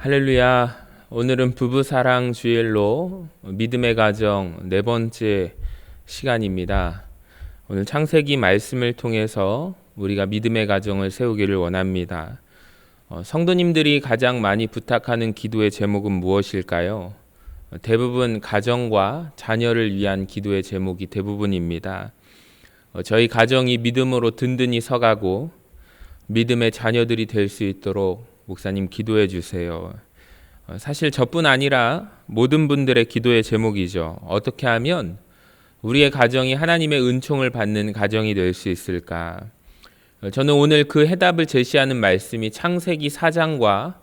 할렐루야. 오늘은 부부사랑 주일로 믿음의 가정 네 번째 시간입니다. 오늘 창세기 말씀을 통해서 우리가 믿음의 가정을 세우기를 원합니다. 성도님들이 가장 많이 부탁하는 기도의 제목은 무엇일까요? 대부분 가정과 자녀를 위한 기도의 제목이 대부분입니다. 저희 가정이 믿음으로 든든히 서가고 믿음의 자녀들이 될 수 있도록 목사님 기도해 주세요. 사실 저뿐 아니라 모든 분들의 기도의 제목이죠. 어떻게 하면 우리의 가정이 하나님의 은총을 받는 가정이 될 수 있을까? 저는 오늘 그 해답을 제시하는 말씀이 창세기 4장과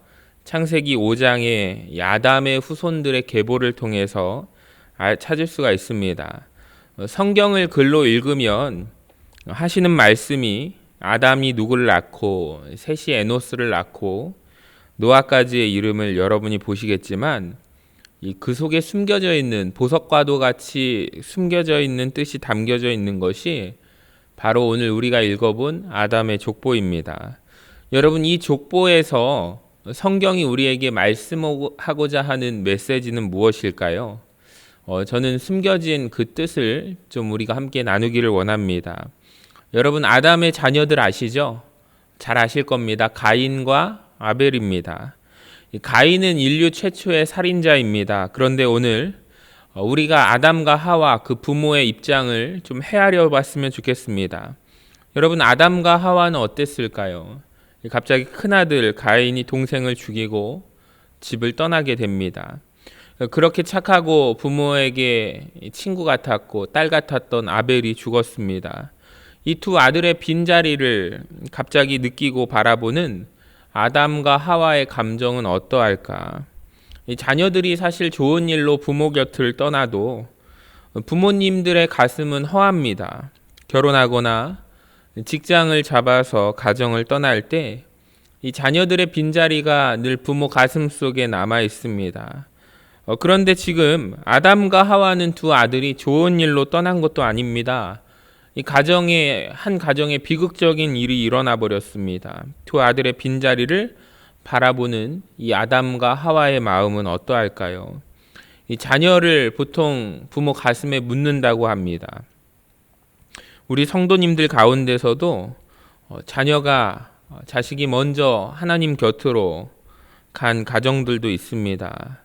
창세기 5장의 아담의 후손들의 계보를 통해서 찾을 수가 있습니다. 성경을 글로 읽으면 하시는 말씀이 아담이 누구를 낳고 셋이 에노스를 낳고 노아까지의 이름을 여러분이 보시겠지만 그 속에 숨겨져 있는 보석과도 같이 숨겨져 있는 뜻이 담겨져 있는 것이 바로 오늘 우리가 읽어본 아담의 족보입니다. 여러분, 이 족보에서 성경이 우리에게 말씀하고자 하는 메시지는 무엇일까요? 저는 숨겨진 그 뜻을 좀 우리가 함께 나누기를 원합니다. 여러분, 아담의 자녀들 아시죠? 잘 아실 겁니다. 가인과 아벨입니다. 가인은 인류 최초의 살인자입니다. 그런데 오늘 우리가 아담과 하와 그 부모의 입장을 좀 헤아려 봤으면 좋겠습니다. 여러분, 아담과 하와는 어땠을까요? 갑자기 큰아들 가인이 동생을 죽이고 집을 떠나게 됩니다. 그렇게 착하고 부모에게 친구 같았고 딸 같았던 아벨이 죽었습니다. 이 두 아들의 빈자리를 갑자기 느끼고 바라보는 아담과 하와의 감정은 어떠할까? 이 자녀들이 사실 좋은 일로 부모 곁을 떠나도 부모님들의 가슴은 허합니다. 결혼하거나 직장을 잡아서 가정을 떠날 때 이 자녀들의 빈자리가 늘 부모 가슴 속에 남아 있습니다. 그런데 지금 아담과 하와는 두 아들이 좋은 일로 떠난 것도 아닙니다. 이 한 가정에 비극적인 일이 일어나 버렸습니다. 두 아들의 빈자리를 바라보는 이 아담과 하와의 마음은 어떠할까요? 이 자녀를 보통 부모 가슴에 묻는다고 합니다. 우리 성도님들 가운데서도 자식이 먼저 하나님 곁으로 간 가정들도 있습니다.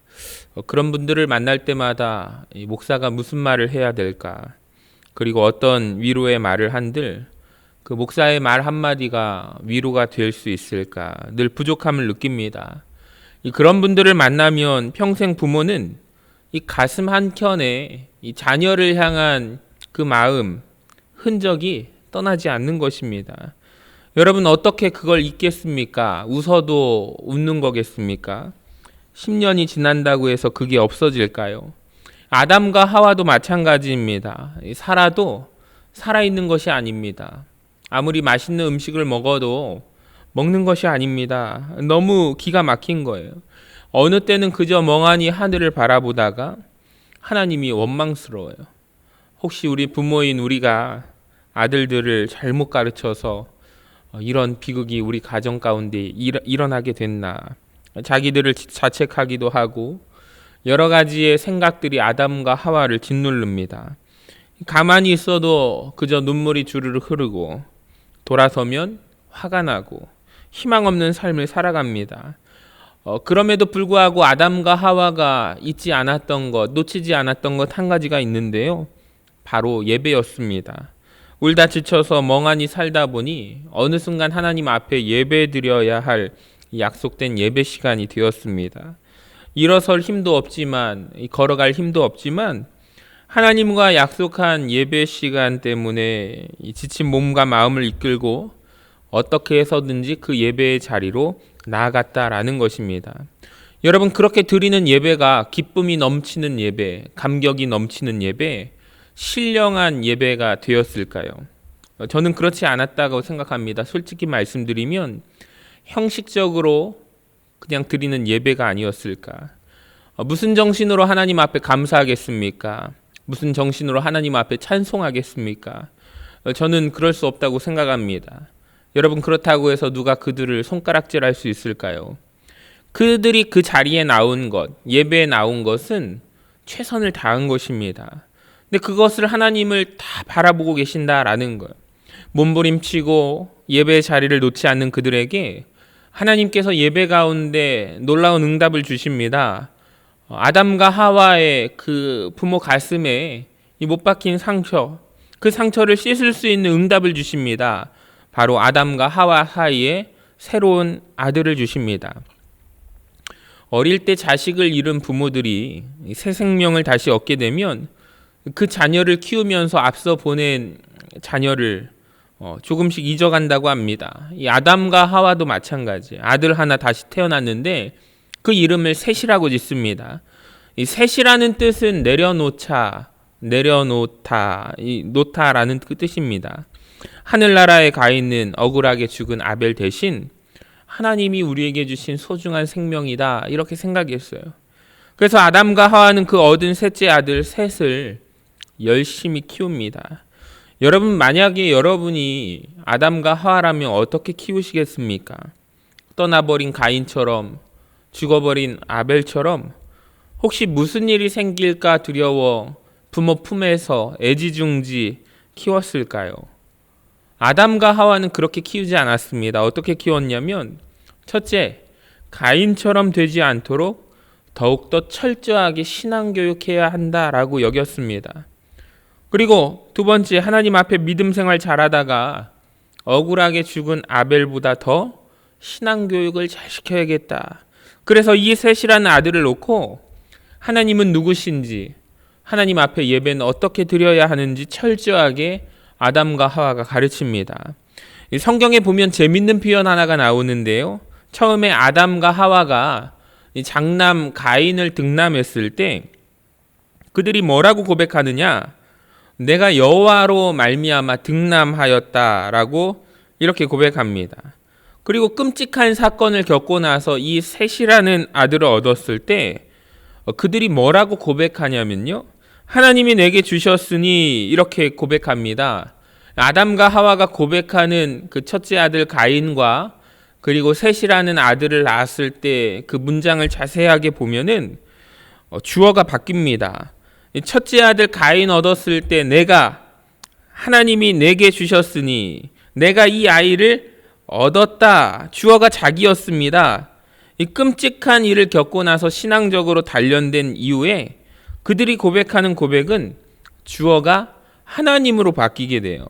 그런 분들을 만날 때마다 이 목사가 무슨 말을 해야 될까? 그리고 어떤 위로의 말을 한들 그 목사의 말 한마디가 위로가 될 수 있을까? 늘 부족함을 느낍니다. 그런 분들을 만나면 평생 부모는 이 가슴 한켠에 이 자녀를 향한 그 마음, 흔적이 떠나지 않는 것입니다. 여러분, 어떻게 그걸 잊겠습니까? 웃어도 웃는 거겠습니까? 10년이 지난다고 해서 그게 없어질까요? 아담과 하와도 마찬가지입니다. 살아도 살아있는 것이 아닙니다. 아무리 맛있는 음식을 먹어도 먹는 것이 아닙니다. 너무 기가 막힌 거예요. 어느 때는 그저 멍하니 하늘을 바라보다가 하나님이 원망스러워요. 혹시 우리 부모인 우리가 아들들을 잘못 가르쳐서 이런 비극이 우리 가정 가운데 일어나게 됐나? 자기들을 자책하기도 하고 여러 가지의 생각들이 아담과 하와를 짓누릅니다. 가만히 있어도 그저 눈물이 주르르 흐르고 돌아서면 화가 나고 희망 없는 삶을 살아갑니다. 그럼에도 불구하고 아담과 하와가 잊지 않았던 것, 놓치지 않았던 것 한 가지가 있는데요. 바로 예배였습니다. 울다 지쳐서 멍하니 살다 보니 어느 순간 하나님 앞에 예배드려야 할 약속된 예배 시간이 되었습니다. 일어설 힘도 없지만 걸어갈 힘도 없지만 하나님과 약속한 예배 시간 때문에 지친 몸과 마음을 이끌고 어떻게 해서든지 그 예배의 자리로 나아갔다라는 것입니다. 여러분, 그렇게 드리는 예배가 기쁨이 넘치는 예배, 감격이 넘치는 예배, 신령한 예배가 되었을까요? 저는 그렇지 않았다고 생각합니다. 솔직히 말씀드리면 형식적으로 그냥 드리는 예배가 아니었을까? 무슨 정신으로 하나님 앞에 감사하겠습니까? 무슨 정신으로 하나님 앞에 찬송하겠습니까? 저는 그럴 수 없다고 생각합니다. 여러분, 그렇다고 해서 누가 그들을 손가락질할 수 있을까요? 그들이 그 자리에 나온 것, 예배에 나온 것은 최선을 다한 것입니다. 근데 그것을 하나님을 다 바라보고 계신다라는 거예요. 몸부림치고 예배의 자리를 놓지 않는 그들에게 하나님께서 예배 가운데 놀라운 응답을 주십니다. 아담과 하와의 그 부모 가슴에 이 못 박힌 상처, 그 상처를 씻을 수 있는 응답을 주십니다. 바로 아담과 하와 사이에 새로운 아들을 주십니다. 어릴 때 자식을 잃은 부모들이 새 생명을 다시 얻게 되면 그 자녀를 키우면서 앞서 보낸 자녀를 조금씩 잊어간다고 합니다. 이 아담과 하와도 마찬가지. 아들 하나 다시 태어났는데 그 이름을 셋이라고 짓습니다. 이 셋이라는 뜻은 내려놓다, 이 놓다라는 그 뜻입니다. 하늘나라에 가 있는 억울하게 죽은 아벨 대신 하나님이 우리에게 주신 소중한 생명이다, 이렇게 생각했어요. 그래서 아담과 하와는 그 얻은 셋째 아들 셋을 열심히 키웁니다. 여러분, 만약에 여러분이 아담과 하와라면 어떻게 키우시겠습니까? 떠나버린 가인처럼, 죽어버린 아벨처럼, 혹시 무슨 일이 생길까 두려워 부모 품에서 애지중지 키웠을까요? 아담과 하와는 그렇게 키우지 않았습니다. 어떻게 키웠냐면, 첫째, 가인처럼 되지 않도록 더욱더 철저하게 신앙교육해야 한다라고 여겼습니다. 그리고 두 번째, 하나님 앞에 믿음 생활 잘하다가 억울하게 죽은 아벨보다 더 신앙교육을 잘 시켜야겠다. 그래서 이 셋이라는 아들을 놓고 하나님은 누구신지, 하나님 앞에 예배는 어떻게 드려야 하는지 철저하게 아담과 하와가 가르칩니다. 성경에 보면 재밌는 표현 하나가 나오는데요. 처음에 아담과 하와가 장남 가인을 등남했을 때 그들이 뭐라고 고백하느냐? 내가 여호와로 말미암아 등남하였다라고 이렇게 고백합니다. 그리고 끔찍한 사건을 겪고 나서 이 셋이라는 아들을 얻었을 때 그들이 뭐라고 고백하냐면요. 하나님이 내게 주셨으니 이렇게 고백합니다. 아담과 하와가 고백하는 그 첫째 아들 가인과 그리고 셋이라는 아들을 낳았을 때 그 문장을 자세하게 보면은 주어가 바뀝니다. 첫째 아들 가인 얻었을 때 하나님이 내게 주셨으니 내가 이 아이를 얻었다. 주어가 자기였습니다. 이 끔찍한 일을 겪고 나서 신앙적으로 단련된 이후에 그들이 고백하는 고백은 주어가 하나님으로 바뀌게 돼요.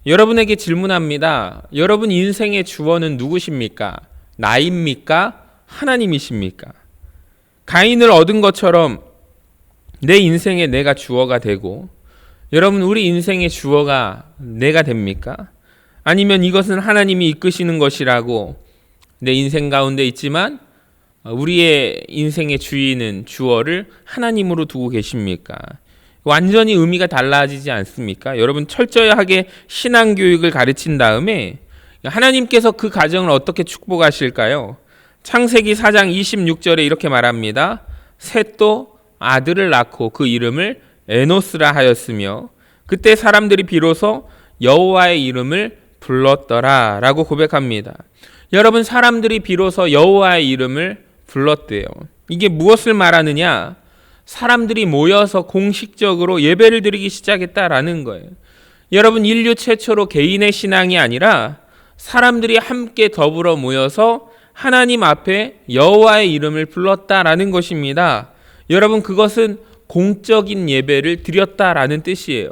여러분에게 질문합니다. 여러분 인생의 주어는 누구십니까? 나입니까? 하나님이십니까? 가인을 얻은 것처럼 내 인생에 내가 주어가 되고, 여러분 우리 인생의 주어가 내가 됩니까? 아니면 이것은 하나님이 이끄시는 것이라고 내 인생 가운데 있지만 우리의 인생의 주인은 주어를 하나님으로 두고 계십니까? 완전히 의미가 달라지지 않습니까? 여러분 철저하게 신앙교육을 가르친 다음에 하나님께서 그 가정을 어떻게 축복하실까요? 창세기 4장 26절에 이렇게 말합니다. 셋도 아들을 낳고 그 이름을 에노스라 하였으며 그때 사람들이 비로소 여호와의 이름을 불렀더라 라고 고백합니다. 여러분, 사람들이 비로소 여호와의 이름을 불렀대요. 이게 무엇을 말하느냐? 사람들이 모여서 공식적으로 예배를 드리기 시작했다라는 거예요. 여러분, 인류 최초로 개인의 신앙이 아니라 사람들이 함께 더불어 모여서 하나님 앞에 여호와의 이름을 불렀다라는 것입니다. 여러분, 그것은 공적인 예배를 드렸다라는 뜻이에요.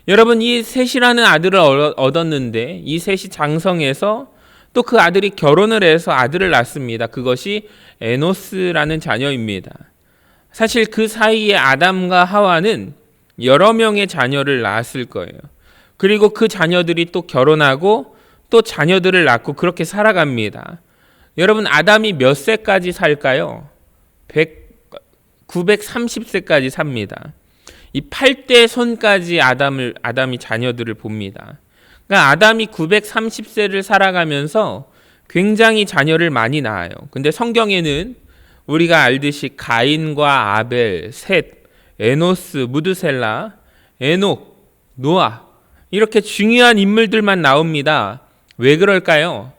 여러분, 이 셋이라는 아들을 얻었는데 이 셋이 장성해서 또 그 아들이 결혼을 해서 아들을 낳습니다. 그것이 에노스라는 자녀입니다. 사실 그 사이에 아담과 하와는 여러 명의 자녀를 낳았을 거예요. 그리고 그 자녀들이 또 결혼하고 또 자녀들을 낳고 그렇게 살아갑니다. 여러분, 아담이 몇 세까지 살까요? 930세까지 삽니다. 이 8대 손까지 아담이 자녀들을 봅니다. 그러니까 아담이 930세를 살아가면서 굉장히 자녀를 많이 낳아요. 근데 성경에는 우리가 알듯이 가인과 아벨, 셋, 에노스, 무드셀라, 에녹, 노아 이렇게 중요한 인물들만 나옵니다. 왜 그럴까요?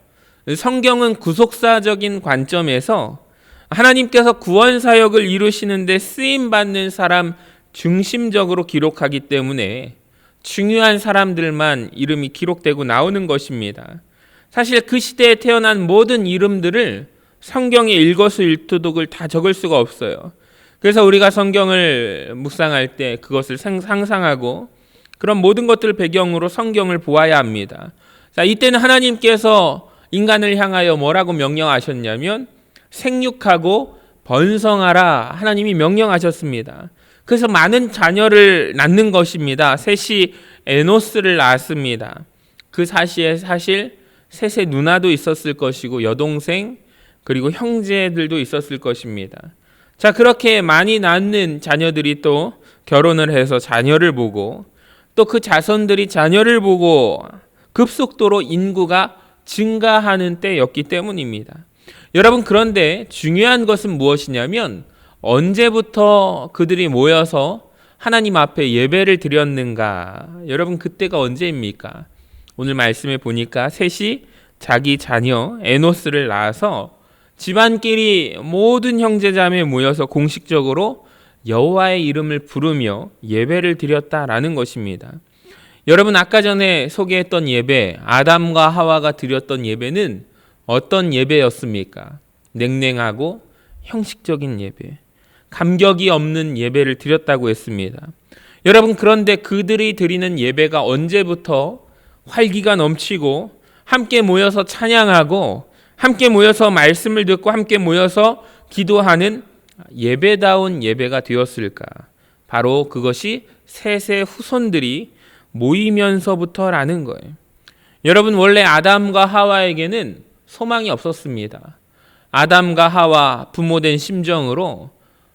성경은 구속사적인 관점에서 하나님께서 구원 사역을 이루시는데 쓰임받는 사람 중심적으로 기록하기 때문에 중요한 사람들만 이름이 기록되고 나오는 것입니다. 사실 그 시대에 태어난 모든 이름들을 성경에 일거수일투족을 다 적을 수가 없어요. 그래서 우리가 성경을 묵상할 때 그것을 상상하고 그런 모든 것들을 배경으로 성경을 보아야 합니다. 자, 이때는 하나님께서 인간을 향하여 뭐라고 명령하셨냐면 생육하고 번성하라 하나님이 명령하셨습니다. 그래서 많은 자녀를 낳는 것입니다. 셋이 에노스를 낳았습니다. 그 사시에 사실 셋의 누나도 있었을 것이고 여동생 그리고 형제들도 있었을 것입니다. 자, 그렇게 많이 낳는 자녀들이 또 결혼을 해서 자녀를 보고 또 그 자손들이 자녀를 보고 급속도로 인구가 증가하는 때였기 때문입니다. 여러분, 그런데 중요한 것은 무엇이냐면 언제부터 그들이 모여서 하나님 앞에 예배를 드렸는가? 여러분, 그때가 언제입니까? 오늘 말씀에 보니까 셋이 자기 자녀 에노스를 낳아서 집안끼리 모든 형제자매 모여서 공식적으로 여호와의 이름을 부르며 예배를 드렸다라는 것입니다. 여러분, 아까 전에 소개했던 예배, 아담과 하와가 드렸던 예배는 어떤 예배였습니까? 냉랭하고 형식적인 예배, 감격이 없는 예배를 드렸다고 했습니다. 여러분, 그런데 그들이 드리는 예배가 언제부터 활기가 넘치고 함께 모여서 찬양하고 함께 모여서 말씀을 듣고 함께 모여서 기도하는 예배다운 예배가 되었을까? 바로 그것이 셋의 후손들이 모이면서부터라는 거예요. 여러분, 원래 아담과 하와에게는 소망이 없었습니다. 아담과 하와 부모된 심정으로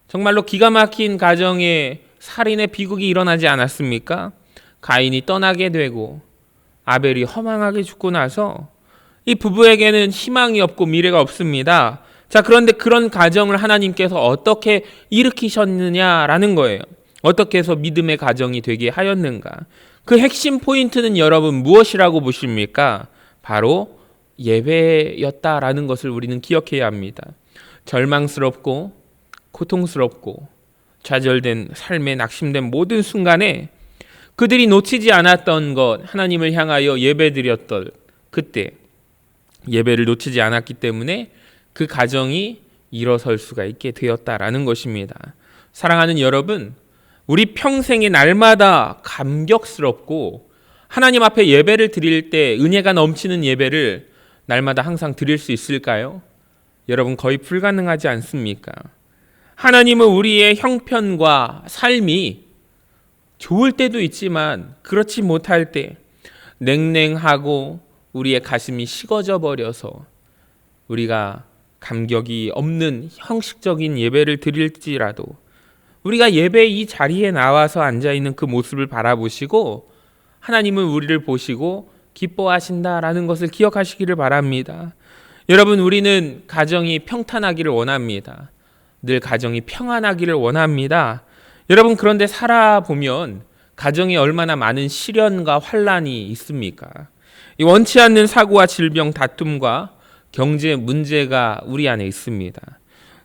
정말로 기가 막힌 가정에 살인의 비극이 일어나지 않았습니까? 가인이 떠나게 되고 아벨이 허망하게 죽고 나서 이 부부에게는 희망이 없고 미래가 없습니다. 자, 그런데 그런 가정을 하나님께서 어떻게 일으키셨느냐라는 거예요. 어떻게 해서 믿음의 가정이 되게 하였는가? 그 핵심 포인트는 여러분 무엇이라고 보십니까? 바로 예배였다라는 것을 우리는 기억해야 합니다. 절망스럽고 고통스럽고 좌절된 삶에 낙심된 모든 순간에 그들이 놓치지 않았던 것, 하나님을 향하여 예배드렸던 그때 예배를 놓치지 않았기 때문에 그 가정이 일어설 수가 있게 되었다라는 것입니다. 사랑하는 여러분, 우리 평생의 날마다 감격스럽고 하나님 앞에 예배를 드릴 때 은혜가 넘치는 예배를 날마다 항상 드릴 수 있을까요? 여러분, 거의 불가능하지 않습니까? 하나님은 우리의 형편과 삶이 좋을 때도 있지만 그렇지 못할 때 냉랭하고 우리의 가슴이 식어져 버려서 우리가 감격이 없는 형식적인 예배를 드릴지라도 우리가 예배의 이 자리에 나와서 앉아있는 그 모습을 바라보시고 하나님은 우리를 보시고 기뻐하신다라는 것을 기억하시기를 바랍니다. 여러분, 우리는 가정이 평탄하기를 원합니다. 늘 가정이 평안하기를 원합니다. 여러분, 그런데 살아보면 가정에 얼마나 많은 시련과 환난이 있습니까? 이 원치 않는 사고와 질병, 다툼과 경제 문제가 우리 안에 있습니다.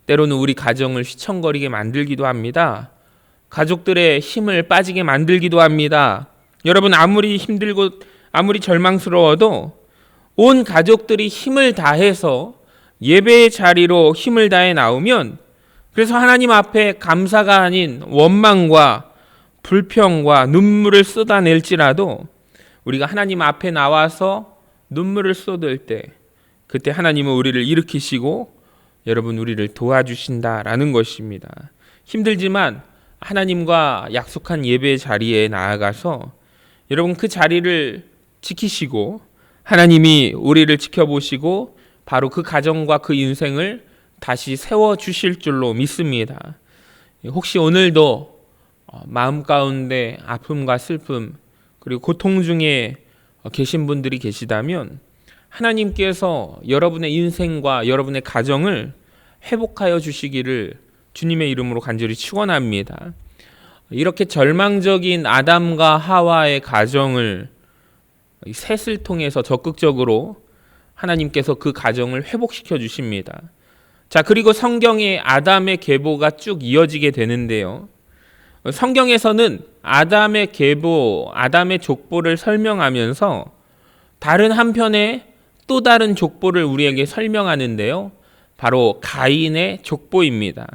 때로는 우리 가정을 휘청거리게 만들기도 합니다. 가족들의 힘을 빠지게 만들기도 합니다. 여러분, 아무리 힘들고 아무리 절망스러워도 온 가족들이 힘을 다해서 예배의 자리로 힘을 다해 나오면 그래서 하나님 앞에 감사가 아닌 원망과 불평과 눈물을 쏟아낼지라도 우리가 하나님 앞에 나와서 눈물을 쏟을 때 그때 하나님은 우리를 일으키시고 여러분 우리를 도와주신다라는 것입니다. 힘들지만 하나님과 약속한 예배의 자리에 나아가서 여러분 그 자리를 지키시고 하나님이 우리를 지켜보시고 바로 그 가정과 그 인생을 다시 세워주실 줄로 믿습니다. 혹시 오늘도 마음 가운데 아픔과 슬픔 그리고 고통 중에 계신 분들이 계시다면 하나님께서 여러분의 인생과 여러분의 가정을 회복하여 주시기를 주님의 이름으로 간절히 축원합니다. 이렇게 절망적인 아담과 하와의 가정을 셋을 통해서 적극적으로 하나님께서 그 가정을 회복시켜 주십니다. 자, 그리고 성경에 아담의 계보가 쭉 이어지게 되는데요. 성경에서는 아담의 계보, 아담의 족보를 설명하면서 다른 한편에 또 다른 족보를 우리에게 설명하는데요. 바로 가인의 족보입니다.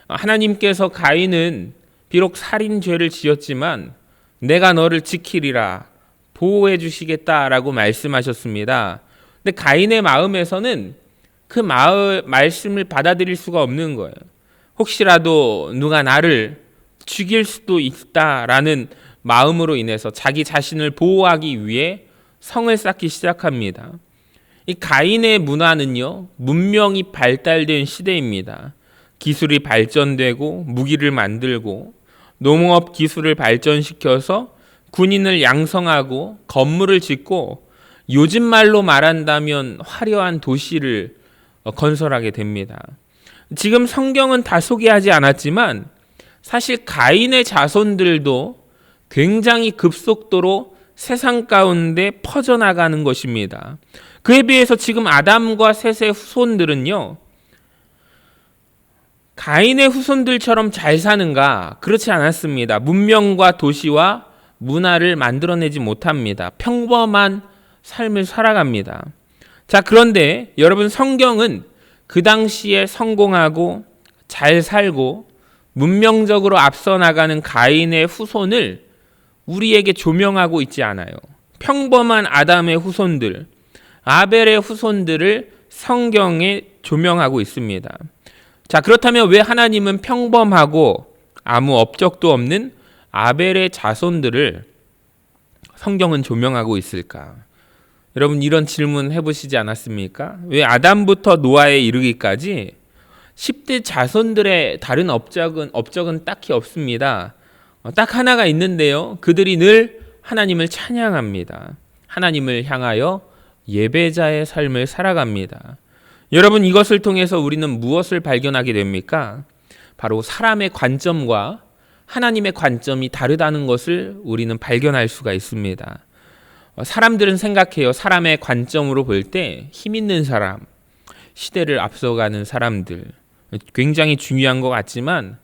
하나님께서 가인은 비록 살인죄를 지었지만 내가 너를 지키리라, 보호해 주시겠다라고 말씀하셨습니다. 근데 가인의 마음에서는 그 말씀을 받아들일 수가 없는 거예요. 혹시라도 누가 나를 죽일 수도 있다라는 마음으로 인해서 자기 자신을 보호하기 위해 성을 쌓기 시작합니다. 이 가인의 문화는요, 문명이 발달된 시대입니다. 기술이 발전되고 무기를 만들고 농업 기술을 발전시켜서 군인을 양성하고 건물을 짓고 요즘 말로 말한다면 화려한 도시를 건설하게 됩니다. 지금 성경은 다 소개하지 않았지만 사실 가인의 자손들도 굉장히 급속도로 세상 가운데 퍼져나가는 것입니다. 그에 비해서 지금 아담과 셋의 후손들은요, 가인의 후손들처럼 잘 사는가? 그렇지 않았습니다. 문명과 도시와 문화를 만들어내지 못합니다. 평범한 삶을 살아갑니다. 자, 그런데 여러분, 성경은 그 당시에 성공하고 잘 살고 문명적으로 앞서 나가는 가인의 후손을 우리에게 조명하고 있지 않아요. 평범한 아담의 후손들, 아벨의 후손들을 성경에 조명하고 있습니다. 자, 그렇다면 왜 하나님은 평범하고 아무 업적도 없는 아벨의 자손들을 성경은 조명하고 있을까? 여러분, 이런 질문 해보시지 않았습니까? 왜 아담부터 노아에 이르기까지 10대 자손들의 다른 업적은 딱히 없습니다. 딱 하나가 있는데요. 그들이 늘 하나님을 찬양합니다. 하나님을 향하여 예배자의 삶을 살아갑니다. 여러분, 이것을 통해서 우리는 무엇을 발견하게 됩니까? 바로 사람의 관점과 하나님의 관점이 다르다는 것을 우리는 발견할 수가 있습니다. 사람들은 생각해요. 사람의 관점으로 볼 때 힘 있는 사람, 시대를 앞서가는 사람들, 굉장히 중요한 것 같지만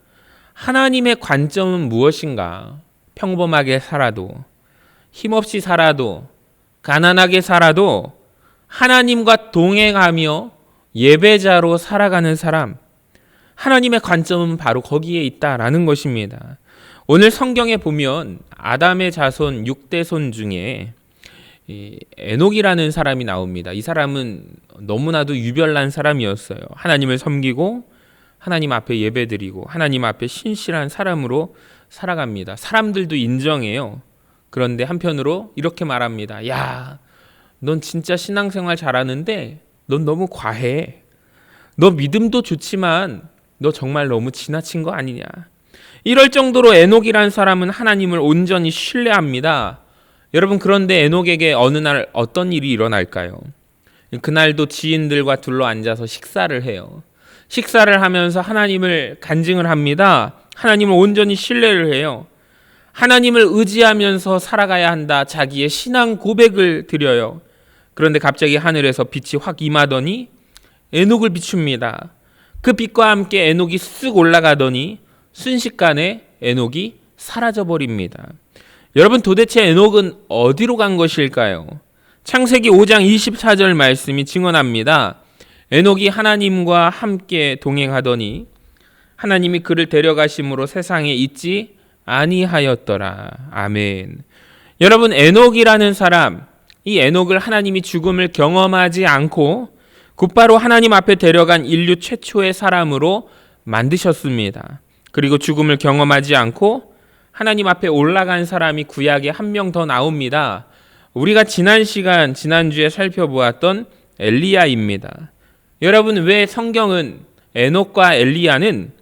하나님의 관점은 무엇인가? 평범하게 살아도, 힘없이 살아도, 가난하게 살아도 하나님과 동행하며 예배자로 살아가는 사람, 하나님의 관점은 바로 거기에 있다라는 것입니다. 오늘 성경에 보면 아담의 자손 6대손 중에 에녹이라는 사람이 나옵니다. 이 사람은 너무나도 유별난 사람이었어요. 하나님을 섬기고 하나님 앞에 예배드리고 하나님 앞에 신실한 사람으로 살아갑니다. 사람들도 인정해요. 그런데 한편으로 이렇게 말합니다. 야, 넌 진짜 신앙생활 잘하는데 넌 너무 과해. 너 믿음도 좋지만 너 정말 너무 지나친 거 아니냐. 이럴 정도로 에녹이라는 사람은 하나님을 온전히 신뢰합니다. 여러분, 그런데 에녹에게 어느 날 어떤 일이 일어날까요? 그날도 지인들과 둘러 앉아서 식사를 해요. 식사를 하면서 하나님을 간증을 합니다. 하나님을 온전히 신뢰를 해요. 하나님을 의지하면서 살아가야 한다. 자기의 신앙 고백을 드려요. 그런데 갑자기 하늘에서 빛이 확 임하더니 에녹을 비춥니다. 그 빛과 함께 에녹이 쓱 올라가더니 순식간에 에녹이 사라져버립니다. 여러분, 도대체 에녹은 어디로 간 것일까요? 창세기 5장 24절 말씀이 증언합니다. 에녹이 하나님과 함께 동행하더니 하나님이 그를 데려가심으로 세상에 있지 아니하였더라. 아멘. 여러분, 에녹이라는 사람, 이 에녹을 하나님이 죽음을 경험하지 않고 곧바로 하나님 앞에 데려간 인류 최초의 사람으로 만드셨습니다. 그리고 죽음을 경험하지 않고 하나님 앞에 올라간 사람이 구약에 한 명 더 나옵니다. 우리가 지난주에 살펴보았던 엘리야입니다. 여러분, 왜 성경은 에녹과 엘리야는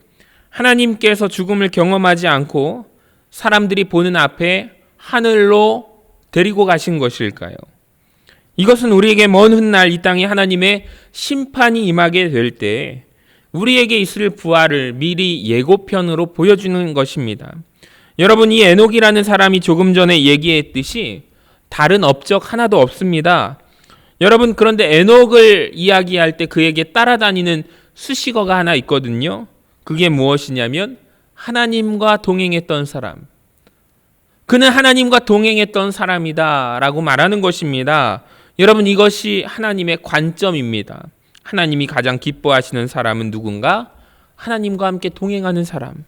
하나님께서 죽음을 경험하지 않고 사람들이 보는 앞에 하늘로 데리고 가신 것일까요? 이것은 우리에게 먼 훗날 이 땅에 하나님의 심판이 임하게 될 때 우리에게 있을 부활을 미리 예고편으로 보여주는 것입니다. 여러분, 이 에녹이라는 사람이 조금 전에 얘기했듯이 다른 업적 하나도 없습니다. 여러분, 그런데 에녹을 이야기할 때 그에게 따라다니는 수식어가 하나 있거든요. 그게 무엇이냐면 하나님과 동행했던 사람. 그는 하나님과 동행했던 사람이다 라고 말하는 것입니다. 여러분, 이것이 하나님의 관점입니다. 하나님이 가장 기뻐하시는 사람은 누군가? 하나님과 함께 동행하는 사람.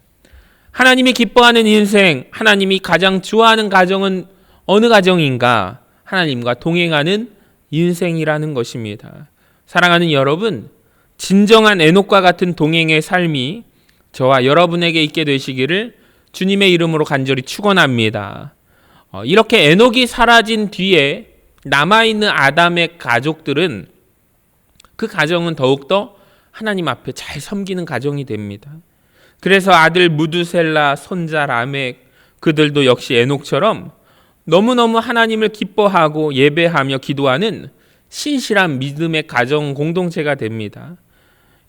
하나님이 기뻐하는 인생, 하나님이 가장 좋아하는 가정은 어느 가정인가? 하나님과 동행하는 인생이라는 것입니다. 사랑하는 여러분, 진정한 에녹과 같은 동행의 삶이 저와 여러분에게 있게 되시기를 주님의 이름으로 간절히 축원합니다. 이렇게 에녹이 사라진 뒤에 남아있는 아담의 가족들은 그 가정은 더욱더 하나님 앞에 잘 섬기는 가정이 됩니다. 그래서 아들 무두셀라, 손자 라멕, 그들도 역시 에녹처럼 너무너무 하나님을 기뻐하고 예배하며 기도하는 신실한 믿음의 가정 공동체가 됩니다.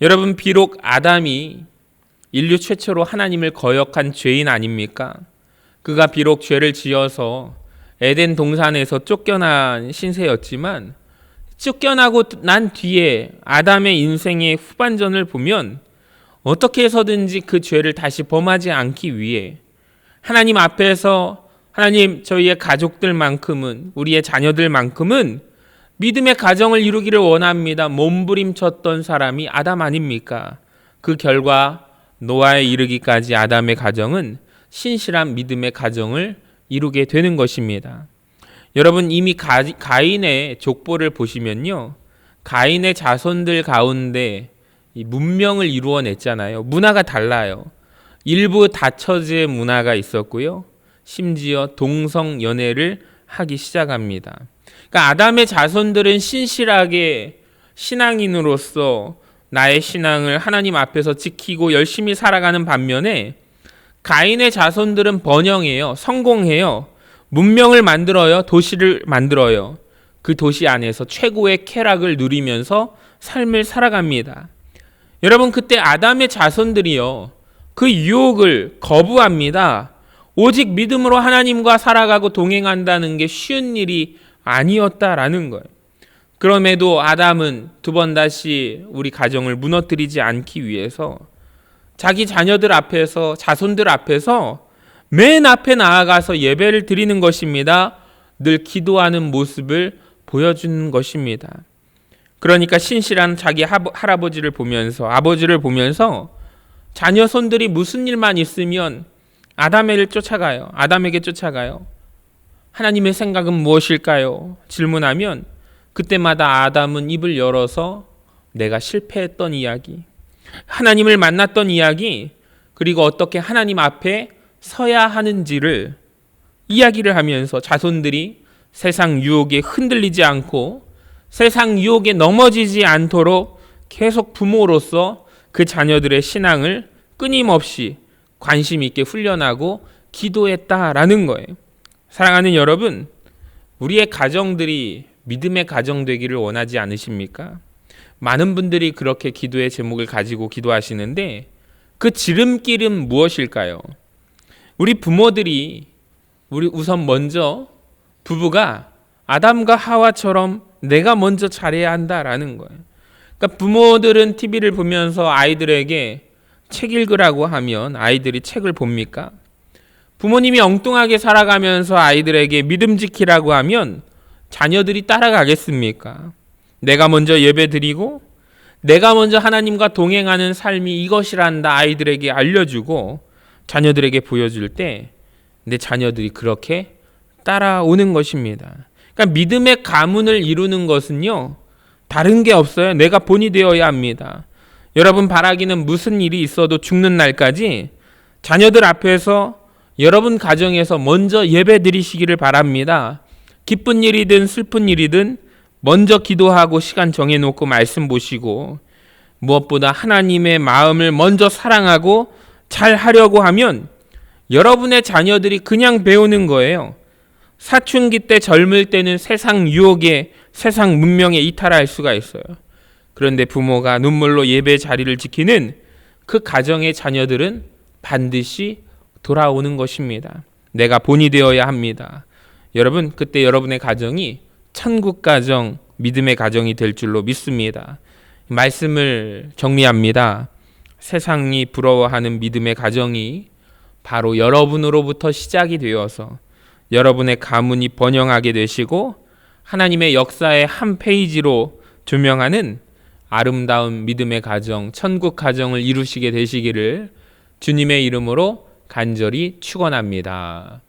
여러분, 비록 아담이 인류 최초로 하나님을 거역한 죄인 아닙니까? 그가 비록 죄를 지어서 에덴 동산에서 쫓겨난 신세였지만 쫓겨나고 난 뒤에 아담의 인생의 후반전을 보면 어떻게 해서든지 그 죄를 다시 범하지 않기 위해 하나님 앞에서 하나님, 저희의 가족들만큼은, 우리의 자녀들만큼은 믿음의 가정을 이루기를 원합니다. 몸부림쳤던 사람이 아담 아닙니까? 그 결과 노아에 이르기까지 아담의 가정은 신실한 믿음의 가정을 이루게 되는 것입니다. 여러분, 이미 가인의 족보를 보시면요, 가인의 자손들 가운데 이 문명을 이루어냈잖아요. 문화가 달라요. 일부 다처제 문화가 있었고요, 심지어 동성 연애를 하기 시작합니다. 그러니까 아담의 자손들은 신실하게 신앙인으로서 나의 신앙을 하나님 앞에서 지키고 열심히 살아가는 반면에 가인의 자손들은 번영해요. 성공해요. 문명을 만들어요. 도시를 만들어요. 그 도시 안에서 최고의 쾌락을 누리면서 삶을 살아갑니다. 여러분, 그때 아담의 자손들이요, 그 유혹을 거부합니다. 오직 믿음으로 하나님과 살아가고 동행한다는 게 쉬운 일이 아니었다라는 거예요. 그럼에도 아담은 두 번 다시 우리 가정을 무너뜨리지 않기 위해서 자기 자녀들 앞에서, 자손들 앞에서 맨 앞에 나아가서 예배를 드리는 것입니다. 늘 기도하는 모습을 보여주는 것입니다. 그러니까 신실한 자기 할아버지를 보면서, 아버지를 보면서 자녀 손들이 무슨 일만 있으면 아담에게 쫓아가요. 하나님의 생각은 무엇일까요? 질문하면 그때마다 아담은 입을 열어서 내가 실패했던 이야기, 하나님을 만났던 이야기, 그리고 어떻게 하나님 앞에 서야 하는지를 이야기를 하면서 자손들이 세상 유혹에 흔들리지 않고 세상 유혹에 넘어지지 않도록 계속 부모로서 그 자녀들의 신앙을 끊임없이 관심 있게 훈련하고 기도했다라는 거예요. 사랑하는 여러분, 우리의 가정들이 믿음의 가정 되기를 원하지 않으십니까? 많은 분들이 그렇게 기도의 제목을 가지고 기도하시는데 그 지름길은 무엇일까요? 우리 부모들이 우선 먼저 부부가 아담과 하와처럼 내가 먼저 잘해야 한다라는 거예요. 그러니까 부모들은 TV를 보면서 아이들에게 책 읽으라고 하면 아이들이 책을 봅니까? 부모님이 엉뚱하게 살아가면서 아이들에게 믿음 지키라고 하면 자녀들이 따라가겠습니까? 내가 먼저 예배드리고 내가 먼저 하나님과 동행하는 삶이 이것이란다 아이들에게 알려주고 자녀들에게 보여줄 때 내 자녀들이 그렇게 따라오는 것입니다. 그러니까 믿음의 가문을 이루는 것은요, 다른 게 없어요. 내가 본이 되어야 합니다. 여러분, 바라기는 무슨 일이 있어도 죽는 날까지 자녀들 앞에서 여러분 가정에서 먼저 예배 드리시기를 바랍니다. 기쁜 일이든 슬픈 일이든 먼저 기도하고 시간 정해놓고 말씀 보시고 무엇보다 하나님의 마음을 먼저 사랑하고 잘 하려고 하면 여러분의 자녀들이 그냥 배우는 거예요. 사춘기 때 젊을 때는 세상 유혹에, 세상 문명에 이탈할 수가 있어요. 그런데 부모가 눈물로 예배 자리를 지키는 그 가정의 자녀들은 반드시 돌아오는 것입니다. 내가 본이 되어야 합니다. 여러분, 그때 여러분의 가정이 천국 가정, 믿음의 가정이 될 줄로 믿습니다. 말씀을 정리합니다. 세상이 부러워하는 믿음의 가정이 바로 여러분으로부터 시작이 되어서 여러분의 가문이 번영하게 되시고 하나님의 역사의 한 페이지로 조명하는 아름다운 믿음의 가정, 천국 가정을 이루시게 되시기를 주님의 이름으로 간절히 축원합니다.